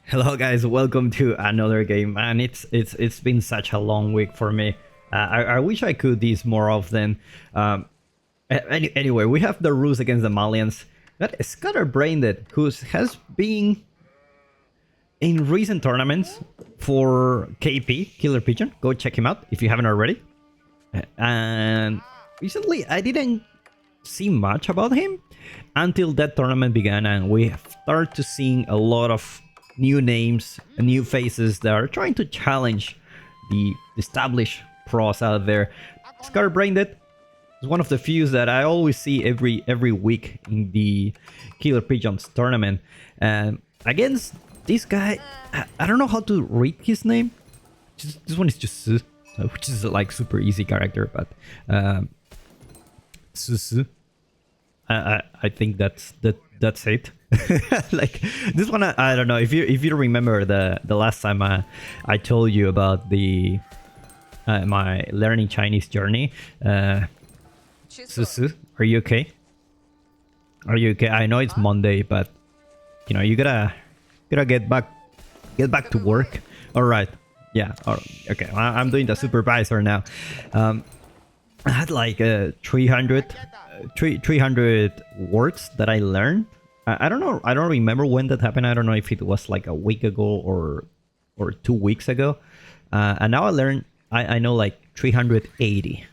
Hello guys, welcome to another game, and it's been such a long week for me. I wish I could this more often. Anyway, we have the rules against the Malians. That scatterbrained, who has been in recent tournaments for KP Killer Pigeon. Go check him out if you haven't already. And recently, I didn't see much about him until that tournament began, and we started to seeing a lot of new names and new faces that are trying to challenge the established pros out there. Scatterbrained is one of the few that I always see every week in the Killer Pigeons tournament. And against this guy, I don't know how to read his name. This one is just which is like super easy character, but I think that's it. Like this one, I don't know if you remember the last time I told you about the my learning Chinese journey. Susu, are you okay? Are you okay? I know it's Monday, but you know you gotta get back to work. All right, yeah. Okay, I'm doing the supervisor now. I had like 300 words that I learned. I don't know. I don't remember when that happened. I don't know if it was like a week ago or 2 weeks ago. And now I know like 380.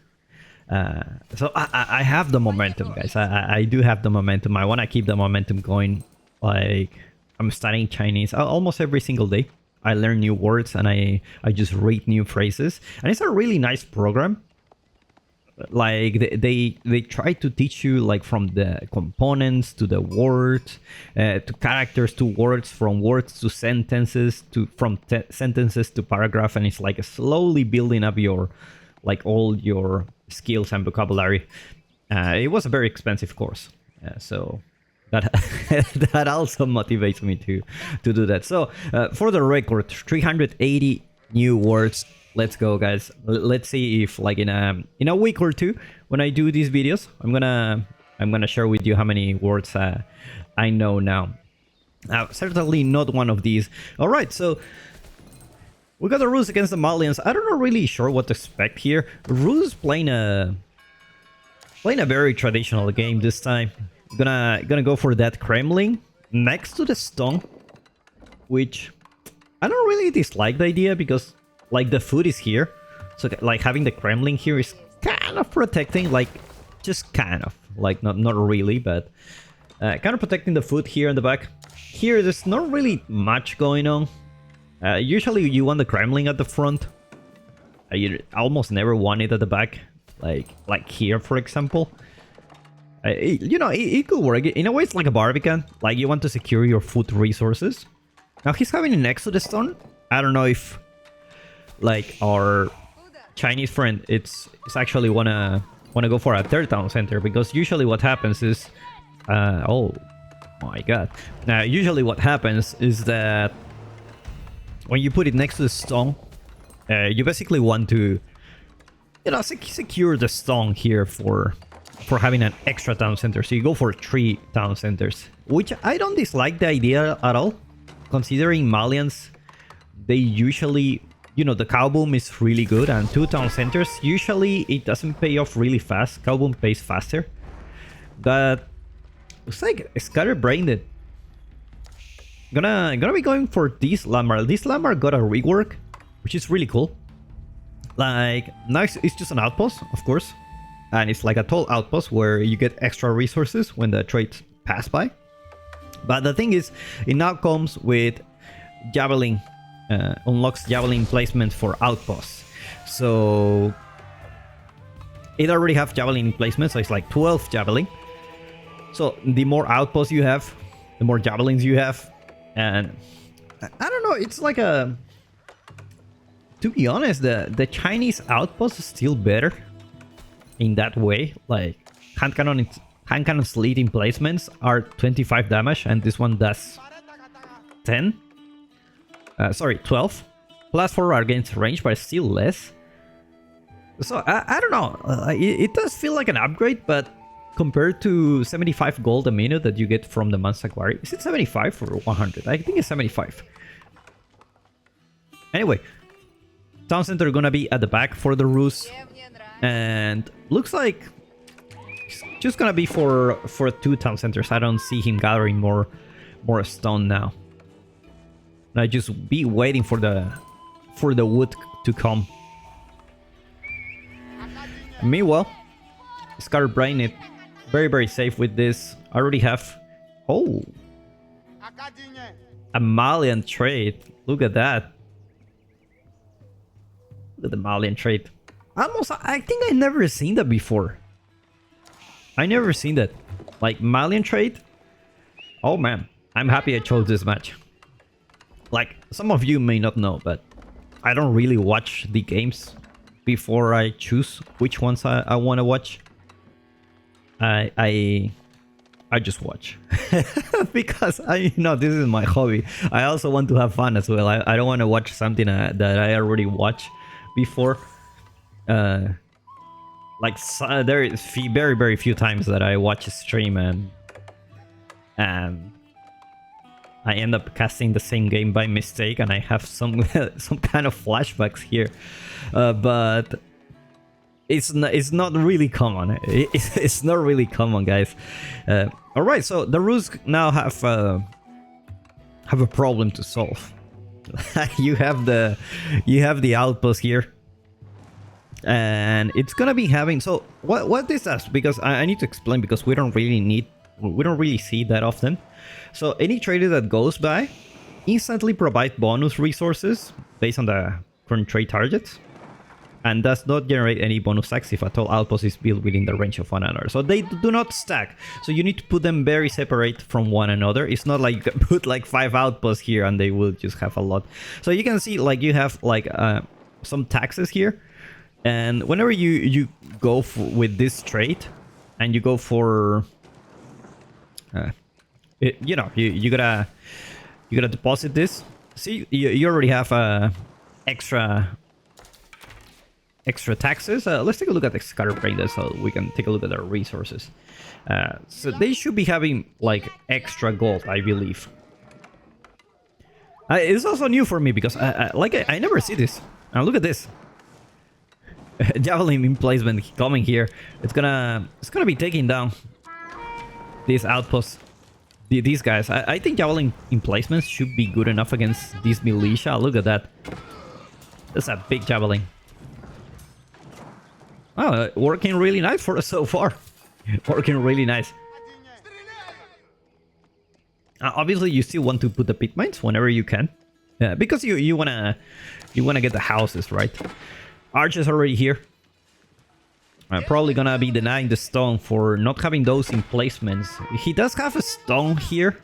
So I have the momentum, guys. I do have the momentum. I want to keep the momentum going. Like I'm studying Chinese almost every single day. I learn new words and I just read new phrases. And it's a really nice program. Like they try to teach you like from the components to the words, to characters to words, from words to sentences, to from sentences to paragraph, and it's like slowly building up your like all your skills and vocabulary. It was a very expensive course, so that that also motivates me to do that. So for the record, 380 new words. Let's go, guys. Let's see if like in a week or two when I do these videos, I'm gonna share with you how many words I know now. Certainly not one of these. All right, so we got the rules against the Malians. I don't know really sure what to expect here. Rules playing a very traditional game this time. Gonna go for that Kremlin next to the stone, which I don't really dislike the idea because like the food is here, so like having the Kremlin here is kind of protecting, like just kind of, like not really, but kind of protecting the food here in the back. Here there's not really much going on. Usually you want the Kremlin at the front. You almost never want it at the back, like here for example. You know, it could work. In a way it's like a Barbican, like you want to secure your food resources. Now he's having it next to the stone. I don't know if like our Chinese friend it's actually wanna go for a third town center, because usually what happens is oh my god, now usually what happens is that when you put it next to the stone, you basically want to, you know, secure the stone here for having an extra town center. So you go for 3 town centers, which I don't dislike the idea at all, considering Malians, they usually, you know, the cow boom is really good, and 2 town centers, usually it doesn't pay off really fast. Cow boom pays faster. But looks like scatterbrained gonna be going for this landmark. This landmark got a rework, which is really cool. Like, nice, it's just an outpost, of course. And it's like a tall outpost where you get extra resources when the trades pass by. But the thing is, it now comes with javelin. Unlocks javelin placement for outposts. So it already have javelin placement, so it's like 12 javelin. So the more outposts you have, the more javelins you have. And I don't know, it's like a, to be honest, the Chinese outpost is still better in that way. Like hand cannon's leading placements are 25 damage, and this one does 10. Sorry, 12. Plus 4 against range, but still less. So, I don't know. It does feel like an upgrade, but compared to 75 gold a minute that you get from the Mansa Quarry, is it 75 or 100? I think it's 75. Anyway, town center gonna be at the back for the Rus, and looks like it's just gonna be for 2 town centers. I don't see him gathering more stone now. I just be waiting for the wood to come. Meanwhile, scatterbrained, very, very safe with this. I already have... Oh! A Malian Trade. Look at that. Look at the Malian Trade. I think I never seen that before. I never seen that. Like, Malian Trade? Oh man, I'm happy I chose this match. Like, some of you may not know, but I don't really watch the games before I choose which ones I want to watch. I just watch because this is my hobby. I also want to have fun as well. I don't want to watch something that I already watched before. There is very, very few times that I watch a stream and I end up casting the same game by mistake, and I have some kind of flashbacks here, but it's not really common. It's not really common, guys. All right, so the Rus now have a problem to solve. you have the outpost here, and it's gonna be having. So what this does, because I need to explain, because we don't really see that often. So any trader that goes by instantly provide bonus resources based on the current trade targets, and does not generate any bonus stacks if at all outpost is built within the range of one another. So they do not stack. So you need to put them very separate from one another. It's not like you can put like 5 outposts here and they will just have a lot. So you can see like you have like some taxes here, and whenever you go with this trade and you go for you gotta deposit this. See, you already have extra taxes. Let's take a look at the scatterbrained so we can take a look at their resources. So they should be having like extra gold, I believe. It's also new for me because I never see this. Look at this. Javelin emplacement coming here. It's gonna be taking down these outposts. These guys. I think Javelin emplacements should be good enough against these militia. Look at that. That's a big Javelin. Oh, working really nice for us so far. Working really nice. Obviously, you still want to put the pit mines whenever you can, because you wanna get the houses, right? Archers already here. Probably gonna be denying the stone for not having those emplacements. He does have a stone here,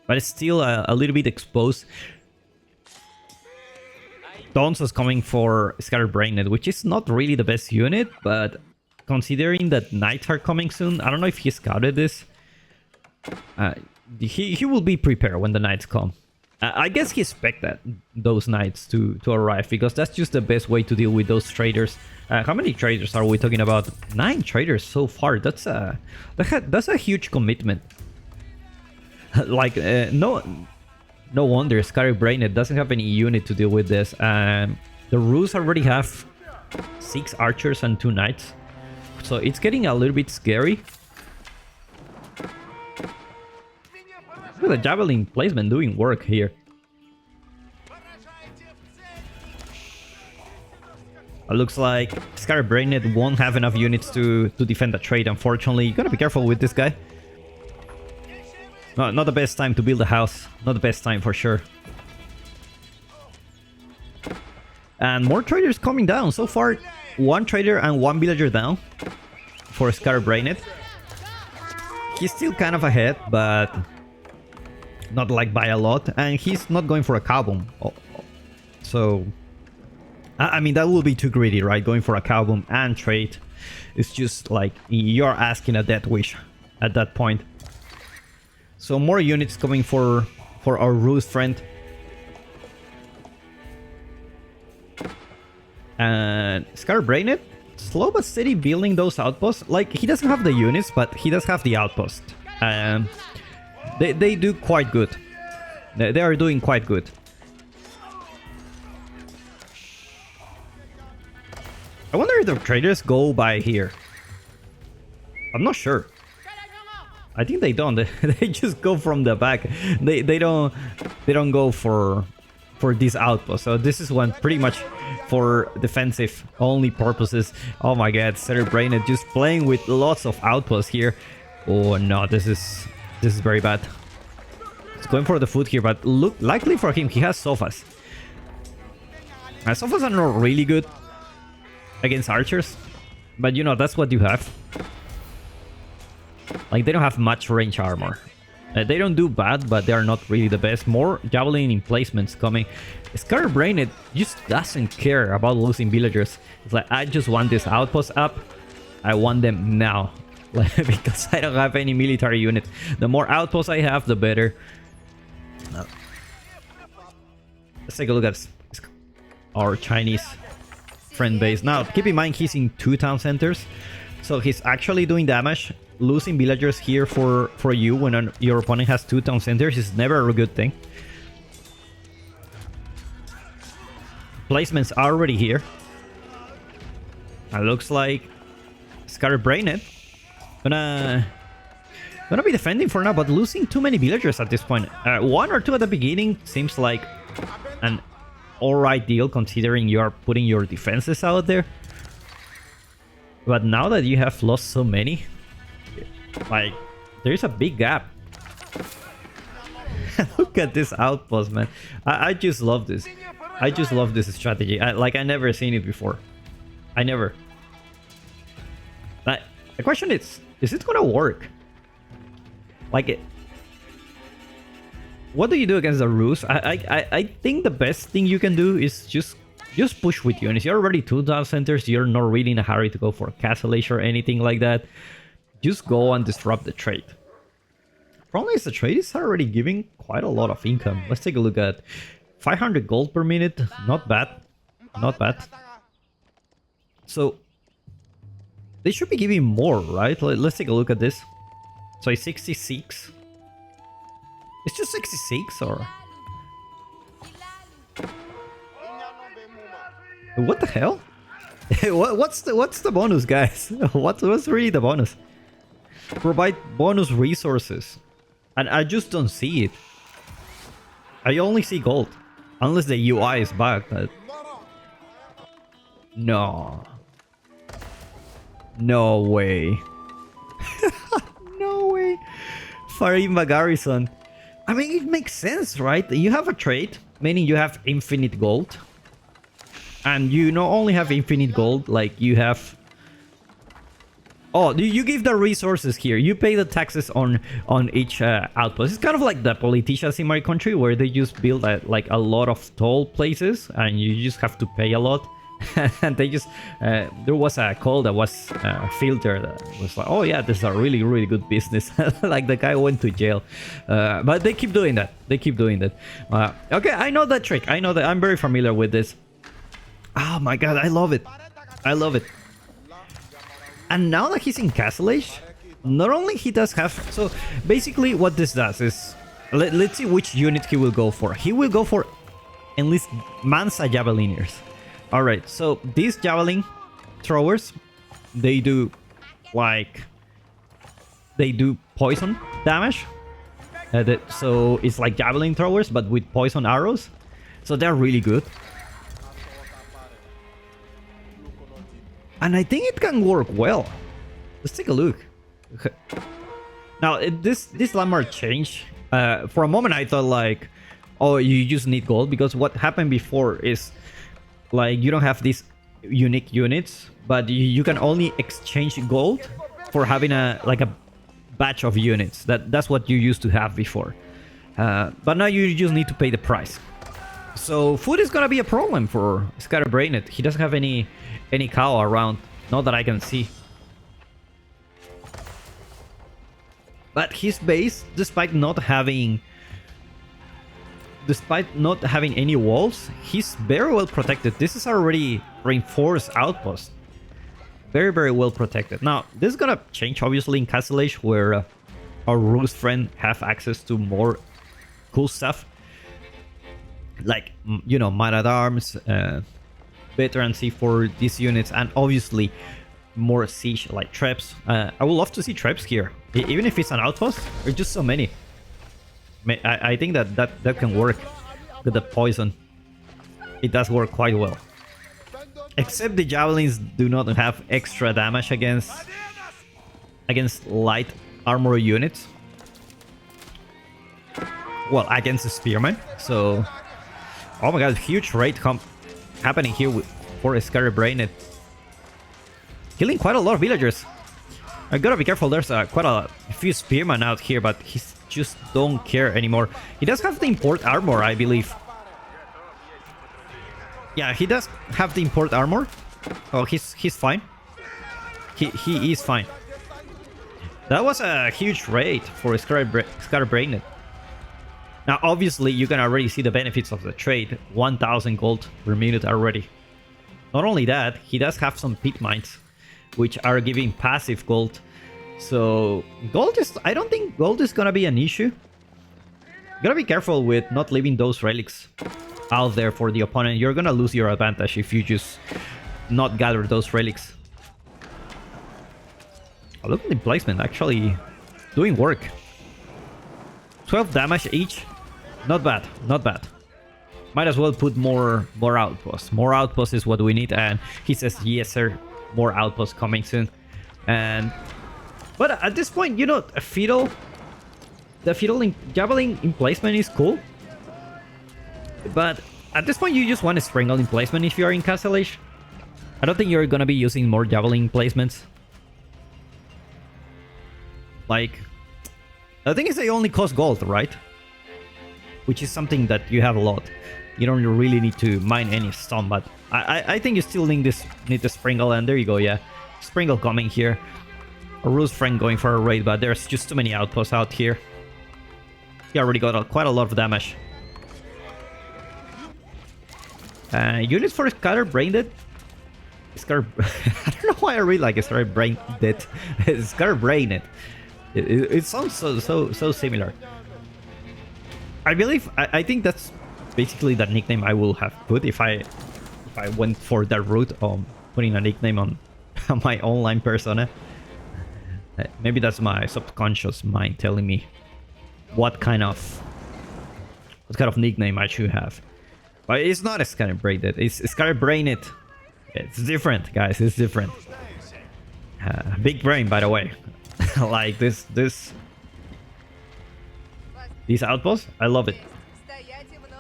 but it's still a little bit exposed. Donzo's coming for scatterbrained, which is not really the best unit, but considering that knights are coming soon, I don't know if he scouted this. He will be prepared when the knights come. I guess he expected those knights to arrive, because that's just the best way to deal with those traders. How many traders are we talking about? 9 traders so far. That's a huge commitment. Like no wonder scatterbrained doesn't have any unit to deal with this. The Rus already have 6 archers and 2 knights, so it's getting a little bit scary. Look at the javelin placement doing work here. It looks like scatterbrained won't have enough units to defend the trade, unfortunately. You gotta be careful with this guy. No, not the best time to build a house. Not the best time for sure. And more traders coming down. So far, 1 trader and 1 villager down for scatterbrained. He's still kind of ahead, but not like by a lot. And he's not going for a cow boom. So I mean, that will be too greedy, right? Going for a cow boom and trade. It's just like you're asking a death wish at that point. So more units coming for our Rus friend. And scatterbrained, slow but steady building those outposts. Like, he doesn't have the units, but he does have the outpost. They do quite good. They are doing quite good. I wonder if the traders go by here. I'm not sure. I think they don't. They just go from the back. They don't go for this outpost. So this is one pretty much for defensive only purposes. Oh my god, scatterbrained just playing with lots of outposts here. Oh no, this is very bad. It's going for the food here, but look, likely for him, he has sofas. Sofas are not really good against archers, but you know, that's what you have. Like, they don't have much range armor. They don't do bad, but they are not really the best. More javelin emplacements coming. Scatterbrained just doesn't care about losing villagers. It's like, I just want this outpost up. I want them now. Because I don't have any military unit. The more outposts I have, the better. Let's take a look at our Chinese friend base. Now, keep in mind, he's in 2 town centers. So he's actually doing damage. Losing villagers here for you when your opponent has 2 town centers is never a good thing. Placements are already here. It looks like scatterbrained gonna be defending for now, but losing too many villagers at this point. 1 or 2 at the beginning seems like an alright deal, considering you are putting your defenses out there. But now that you have lost so many, like, there's a big gap. Look at this outpost, man. I just love this. I just love this strategy. I never seen it before. I never. But the question is it gonna work? Like, what do you do against the Rus? I think the best thing you can do is just push with units. You're already 2 town centers. You're not really in a hurry to go for Castle Age or anything like that. Just go and disrupt the trade. Problem is, the trade is already giving quite a lot of income. Let's take a look at 500 gold per minute. Not bad. Not bad. So they should be giving more, right? Let's take a look at this. So it's 66. It's just 66, or what the hell? What's the bonus, guys? What's really the bonus? Provide bonus resources, and I just don't see it. I only see gold, unless the UI is bugged. No way. No way. Farimba Garrison. I mean, it makes sense, right? You have a trade, meaning you have infinite gold, and you not only have infinite gold, like you have. Oh, you give the resources here. You pay the taxes on each outpost. It's kind of like the politicians in my country, where they just build like a lot of tall places, and you just have to pay a lot. And they just there was a call that was filtered that was like, oh yeah, this is a really good business. Like, the guy went to jail, but they keep doing that. Okay, I know that trick. I know that. I'm very familiar with this. Oh my god, I love it. And now that he's in Castle Age, not only he does have... So basically what this does is... Let's see which unit he will go for. He will go for enlist Mansa Javelineers. Alright, so these Javelin throwers, they do poison damage. So it's like Javelin throwers, but with poison arrows. So they're really good. And I think it can work well. Let's take a look. Now, this landmark change. For a moment, I thought like, oh, you just need gold, because what happened before is like you don't have these unique units, but you can only exchange gold for having a batch of units. That's what you used to have before. But now you just need to pay the price. So food is gonna be a problem for scatterbrained. He doesn't have any cow around, not that I can see. But his base, despite not having any walls, he's very well protected. This is already reinforced outpost. Very well protected. Now, this is gonna change obviously in Castle Age, where our Rus friend have access to more cool stuff. Like, you know, man-at-arms, veterancy for these units, and obviously more siege like traps. I would love to see traps here, even if it's an outpost. There's just so many. I think that can work with the poison. It does work quite well. Except the javelins do not have extra damage against light armor units. Well, against the spearmen. So, oh my god, huge raid happening here for scatterbrained, killing quite a lot of villagers. I gotta be careful. There's quite a few spearmen out here, but he just don't care anymore. He does have the import armor, I believe. Yeah, he does have the import armor. Oh, he's fine. He is fine. That was a huge raid for scatterbrained. Now, obviously, you can already see the benefits of the trade. 1,000 gold per minute already. Not only that, he does have some pit mines, which are giving passive gold. So, gold is... I don't think gold is gonna be an issue. You gotta be careful with not leaving those relics out there for the opponent. You're gonna lose your advantage if you just not gather those relics. Oh, look at the placement, actually doing work. 12 damage each. Not bad, not bad. Might as well put more outposts. More outposts is what we need, and he says, yes sir, more outposts coming soon. But at this point, you know, the fiddle javelin emplacement is cool. But at this point, you just want a Springle emplacement if you are in Castle Age. I don't think you're gonna be using more javelin placements. Like, the thing is they only cost gold, right? Which is something that you have a lot. You don't really need to mine any stone, but I think you still need the Springle, and there you go, yeah. Springle coming here. A Ruse friend going for a raid, but there's just too many outposts out here. He already got quite a lot of damage. Units for scatterbrained. I don't know why I read like scatterbrained. Scatterbrained. It sounds so similar. I believe I think that's basically the nickname I will have put if I went for that route of putting a nickname on my online persona. Maybe that's my subconscious mind telling me what kind of nickname I should have. But it's not a scatterbrained. It's scatterbrained. It's different, guys. It's different. Big brain, by the way. Like these outposts, I love it.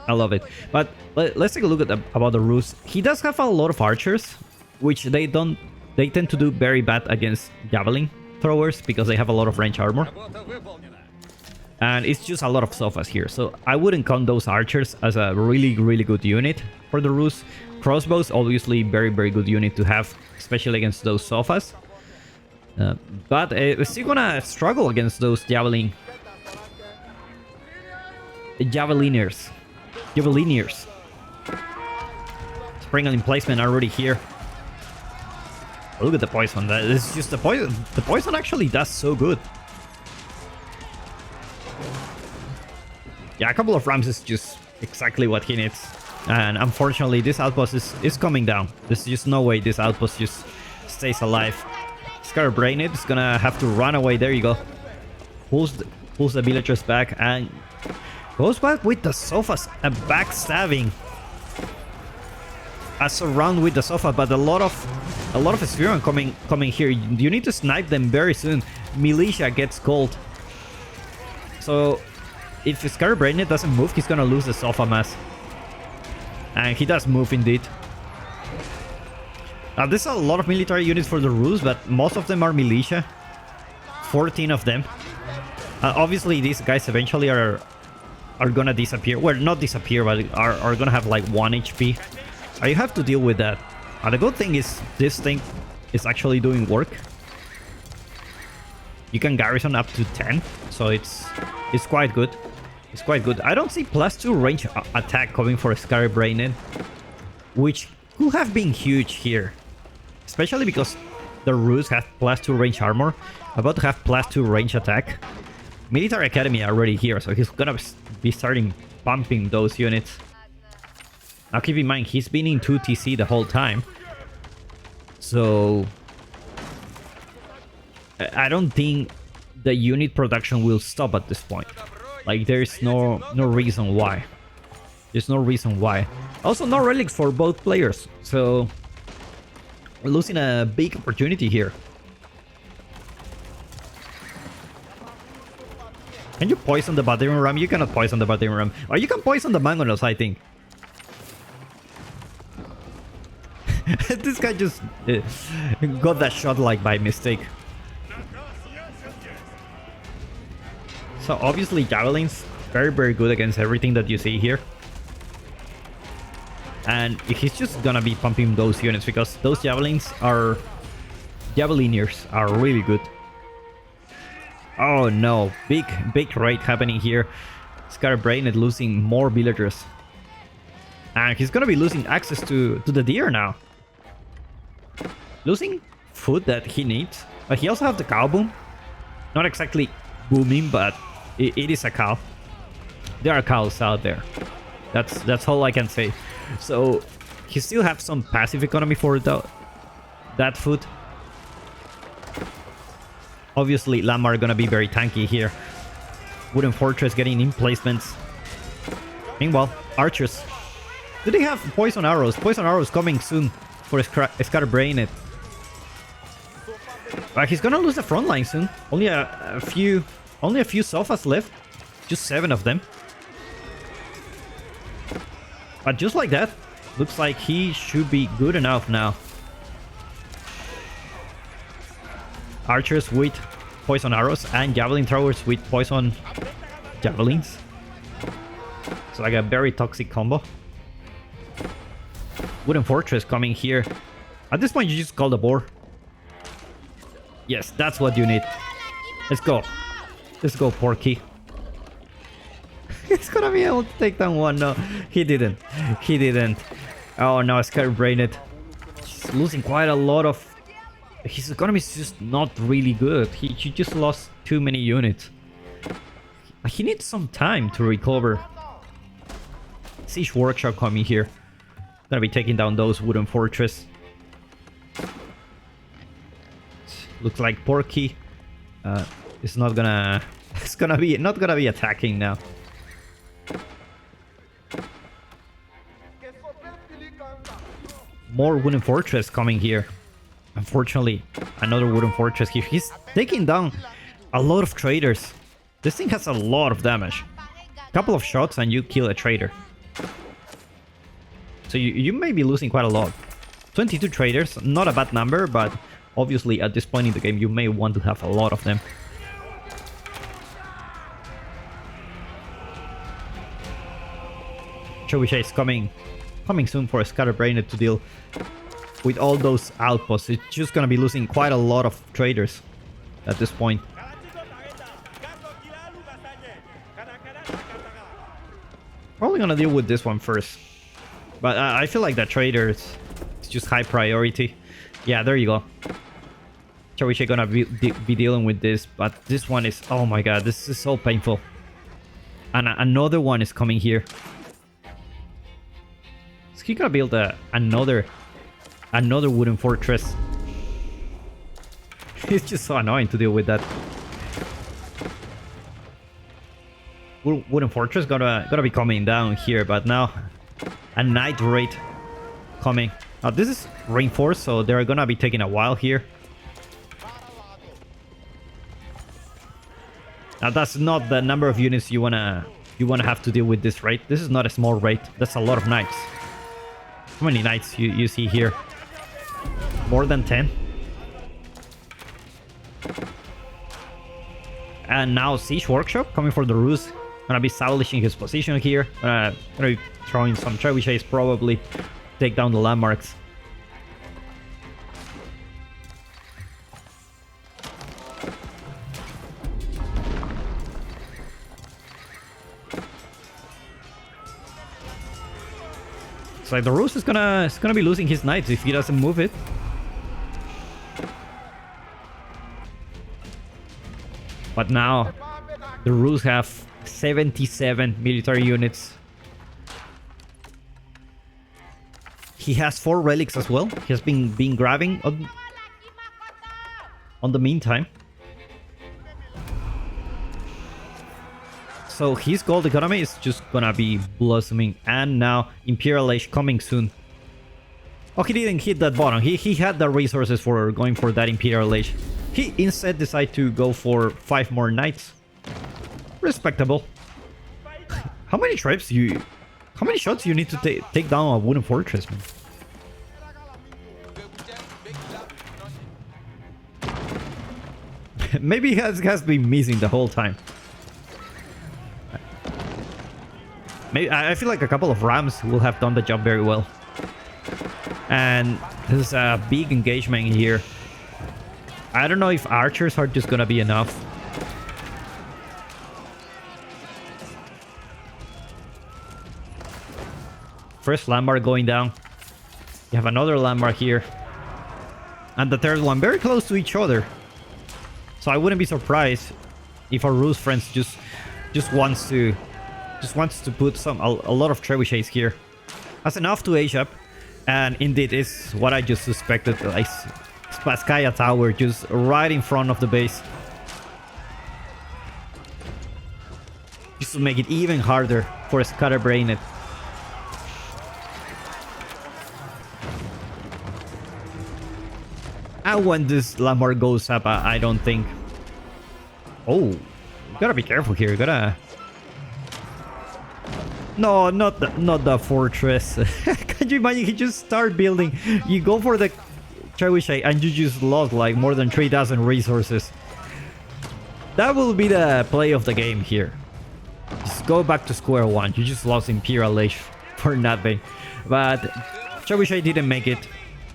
I love it. But let's take a look at about the Ruse. He does have a lot of archers, which they tend to do very bad against javelin throwers because they have a lot of range armor. And it's just a lot of sofas here, so I wouldn't count those archers as a really good unit for the Ruse. Crossbows, obviously very good unit to have, especially against those sofas. But we're still gonna struggle against those Javelineers. Springle emplacement already here. Oh, look at the poison. That is just the poison. The poison actually does so good. Yeah, a couple of rams is just exactly what he needs. And unfortunately, this outpost is coming down. There's just no way this outpost just stays alive. Scatterbrained is gonna have to run away. There you go. Pulls the villagers back and goes back with the sofas. A backstabbing. A surround with the sofa, but a lot of spearmen coming here. You need to snipe them very soon. Militia gets cold. So if Scatterbrained doesn't move, he's gonna lose the sofa mass. And he does move indeed. Now there's a lot of military units for the Ruse, but most of them are militia. 14 of them. Obviously these guys eventually are gonna disappear. Well, not disappear, but are gonna have like 1 HP. You have to deal with that. The good thing is this thing is actually doing work. You can garrison up to 10, so it's quite good. It's quite good. I don't see +2 range attack coming for a Scatterbrained, which could have been huge here. Especially because the Ruse have +2 range armor, about to have +2 range attack. Military Academy already here, so he's gonna be starting pumping those units. Now keep in mind, he's been in 2TC the whole time. So I don't think the unit production will stop at this point. Like, there's no reason why. There's no reason why. Also, no relics for both players. So we're losing a big opportunity here. Can you poison the battering ram? You cannot poison the battering ram. Or you can poison the mangonels, I think. This guy just got that shot like by mistake. So obviously javelins, very good against everything that you see here. And he's just gonna be pumping those units because those javelineers are really good. Oh no, big raid happening here. Scatterbrained losing more villagers. And he's gonna be losing access to the deer now. Losing food that he needs. But he also has the cow boom. Not exactly booming, but it is a cow. There are cows out there. That's all I can say. So he still have some passive economy for that food. Obviously, lamb are gonna be very tanky here. Wooden fortress getting in placements. Meanwhile, archers. Do they have poison arrows? Poison arrows coming soon for Scatterbrained. But he's gonna lose the front line soon. Only a few sofas left. Just 7 of them. But just like that, looks like he should be good enough now. Archers with poison arrows and javelin throwers with poison javelins. It's like a very toxic combo. Wooden fortress coming here. At this point, you just call the boar. Yes, that's what you need. Let's go. Let's go, Porky. He's gonna be able to take down one. No, he didn't. He didn't. Oh no, Scatterbrained. He's losing quite a lot of... His economy is just not really good. He just lost too many units. He needs some time to recover. Siege workshop coming here. Gonna be taking down those wooden fortress. Looks like Porky is not gonna... It's gonna be not gonna be attacking now. More wooden fortress coming here. Unfortunately, another wooden fortress here. He's taking down a lot of traders. This thing has a lot of damage. Couple of shots and you kill a trader. So you may be losing quite a lot. 22 traders, not a bad number, but obviously at this point in the game you may want to have a lot of them. Trebuchet is coming soon for Scatterbrained to deal with all those outposts. It's just gonna be losing quite a lot of traders at this point. Probably gonna deal with this one first. But I feel like that trader is just high priority. Yeah, there you go. Trebuchet gonna be dealing with this, but this one is... Oh my god, this is so painful. And another one is coming here. Is he gonna build another wooden fortress? It's just so annoying to deal with that. Wooden fortress gonna be coming down here, but now a night raid coming. Now this is reinforced, so they're gonna be taking a while here. Now that's not the number of units you wanna have to deal with this raid. This is not a small raid. That's a lot of knights. How many knights you see here? More than 10. And now Siege Workshop coming for the Ruse. Gonna be establishing his position here. Gonna be throwing some trebuchets, probably take down the landmarks. It's like the Ruse is gonna be losing his knights if he doesn't move it. But now the Ruse have 77 military units. He has 4 relics as well. He has been grabbing on the meantime. So his gold economy is just gonna be blossoming. And now Imperial Age coming soon. Oh, he didn't hit that bottom. He had the resources for going for that Imperial Age. He instead decided to go for 5 more knights. Respectable. How many trips how many shots you need to take down a wooden fortress, man? Maybe he has been missing the whole time. Maybe I feel like a couple of rams will have done the job very well. And there's a big engagement here. I don't know if archers are just gonna be enough. First landmark going down. You have another landmark here. And the third one very close to each other. So I wouldn't be surprised if our Rus friends just wants to put a lot of trebuchets here. That's enough to age up. And indeed is what I just suspected. Like Spasskaya Tower just right in front of the base. Just to make it even harder for scatterbrained. And when this landmark goes up, I don't think... Oh, you gotta be careful here. You gotta... No, not the fortress. Can you imagine? He just start building. You go for the trebuchet and you just lost like more than 3,000 resources. That will be the play of the game here. Just go back to square one. You just lost Imperial Age for nothing. But trebuchet didn't make it.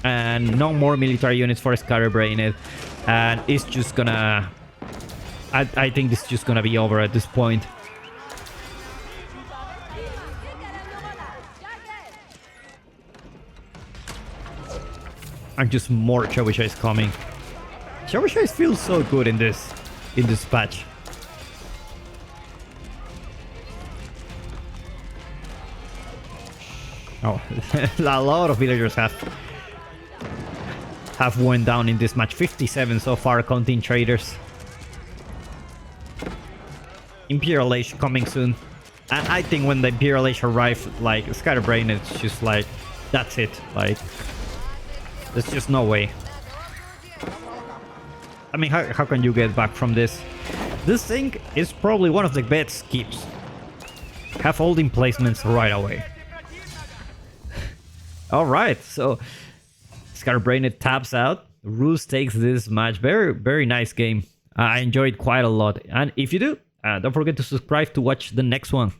And no more military units for scatterbrained. And it's just gonna... I think it's just gonna be over at this point. And just more trebuchets coming. Trebuchets feel so good in this patch. Oh, a lot of villagers have went down in this match. 57 so far, counting traders. Imperial Age coming soon. And I think when the Imperial Age arrive, like scatterbrained, it's just like that's it. Like there's just no way. I mean, how can you get back from this? This thing is probably one of the best skips. Have all the emplacements right away. Alright, so scatterbrained taps out. Rus takes this match. Very, very nice game. I enjoyed quite a lot. And if you do, don't forget to subscribe to watch the next one.